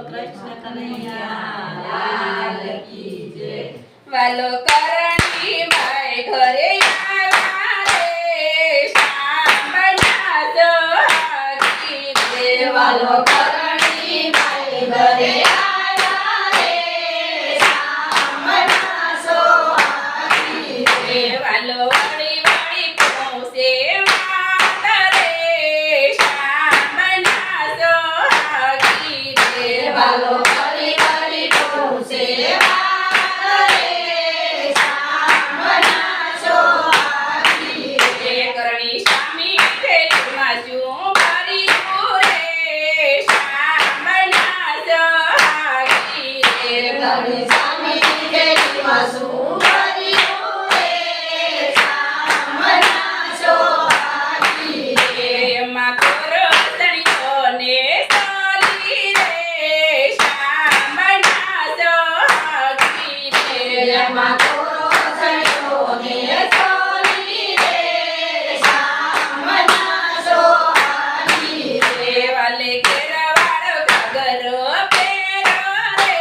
કૃષ્ણ કનૈયા લાલ કી જય। વાલો કરણી માય ઘરે આવ્યા રે શામળના સોહાગી રે। વાલો કરણી માય ઘરે આવ્યા રે શામળના સોહાગી રે। વાલો વળી વળી પહોંચે વાત રે શામળના સોહાગી રે। વાલો વળી વળી પહોંચે વાત રે શામળના સોહાગી રે। કરણી સ્વામી થેલીમાં શું ભર્યું રે શામળના સોહાગી રે। કરણી સ્વામી થેલીમાં શું ભર્યું રે શામળના સોહાગી રે। એમાં કોરસણીઓને સોલી રે શામળના સોહાગી રે। એમાં કોરસણીઓને સોલી રે શામળના સોહાગી રે। વાલે ઘેરવાળો ઘાઘરો પહેરો રે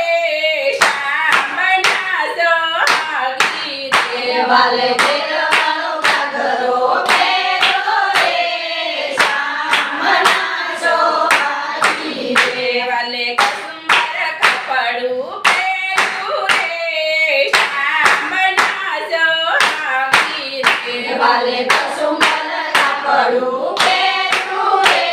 શામળના સોહાગી રે। વાલે ઘેરવાળો ઘાઘરો પહેર્યો રે શામળના સોહાગી રે। વાલે કસુંબર કપડું પહેર્યું રે શામળના સોહાગી રે। વાલે કસુંબર કાપડું પહેર્યું રે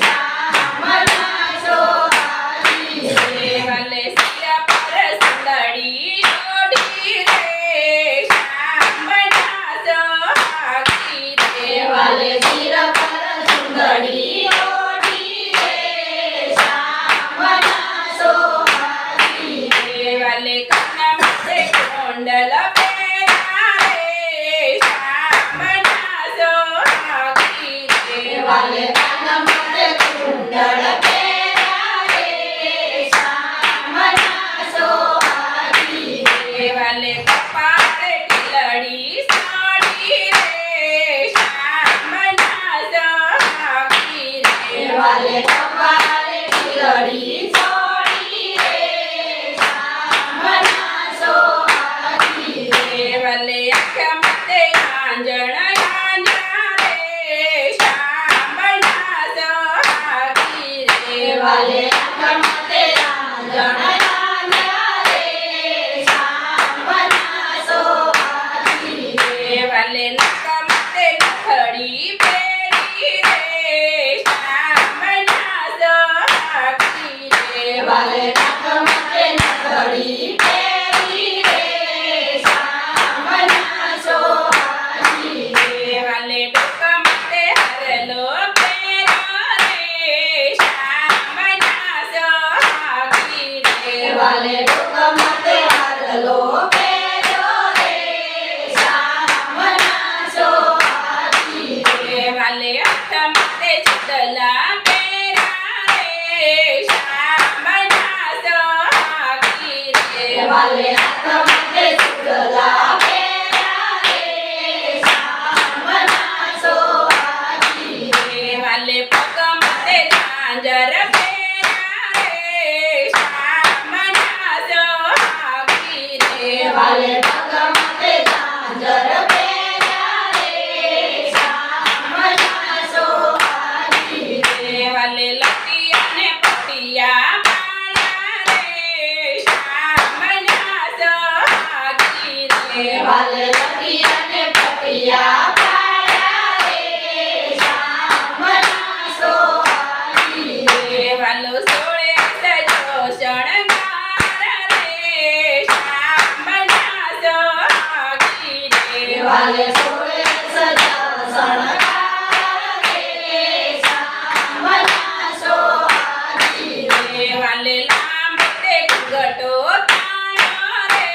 શામળના સોહાગી રે। વાલે સિયા પર સુંદડી ઓઢી રે શામળના સોહાગી રે। વાલે શિર પર સુંદડી ઓઢી રે શામળના સોહાગી રે। વાલે કન્યા માથે કુંડલ પહેર્યા રે શામળના સોહાગી રે। વાલે કાન માથે કુંડળ પહેર્યા રે શામળના સોહાગી રે। વાલે કપાળે ટીલડી સાડી રે શામળના સોહાગી રે। વાલે કપાળે ટીલડી સોડી રે શામળના સોહાગી રે। વાલે આંખ માથે આંજણ આંજણા રે શામળના સોહાગી રે। વાલે આંખ માથે આંજણ આંજણા રે શામળના સોહાગી રે। વાલે નખ માથે નથડી પહેરી રે શામળના સોહાગી રે। વાલે નાક માથે નથડી પહેરી રે શામળના સોહાગી રે। વાલે ડોક માથે હારલો પહેર્યો રે શામળના સોહાગી રે। વાલે ડોક માથે હારલો પહેર્યો રે શામળના સોહાગી રે। વાલે હાથ માથે ચૂડલા પહેર્યા રે શામળના સોહાગી રે। વાલે હાથ માથે ચૂડલા પહેર્યા રે શામળના સોહાગી રે। વાલે પગ માથે ઝાંઝર પહેર્યા રે શામળના સોહાગી રે। વાલે પગ માથે ઝાંઝર પહેર્યા રે શામળના સોહાગી રે। વાલે લટિયાને પટિયા પાડ્યા રે શામળના સોહાગી રે। વાલે લટિયાને પટિયા પાડ્યા રે શામળના સોહાગી રે। વાલો સોળે સજો શણગાર રે શામળના સોહાગી રે। વાલે સોળે સજા શણગાર રે શામળના સોહાગી રે। વાલે લાંબો તે ઘૂંઘટો તાણ્યો રે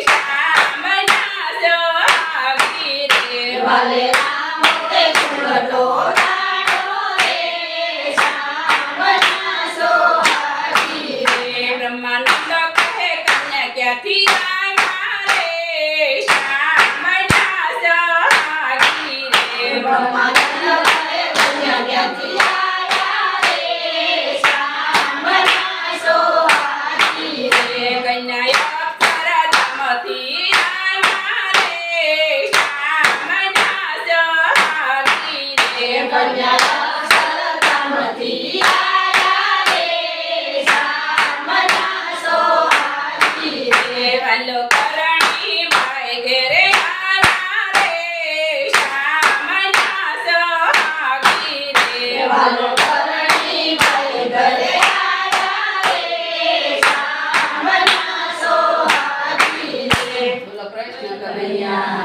શામળના સોહાગી રે। વાલે રામ તે ઘૂંઘટો તાણ્યો રે શામળના સોહાગી રે। બ્રહ્માનંદ કહે કન્યા ક્યાંથી આવ્યા રે શામળના સોહાગી રે। બ્રહ્માનંદ કહે કન્યા ક્યાંથી આવ્યા રે શામળના કન્યા અક્ષરધામથી આયા રે શામના સોહાગી રે વાલો કરણી બાઈ ઘેરે આવ્યા રે શામના સોહાગી રે વાલો કરણી બાઈ ઘરે આયા રે શામના સોહાગી રે બોલો કૃષ્ણ કનૈયા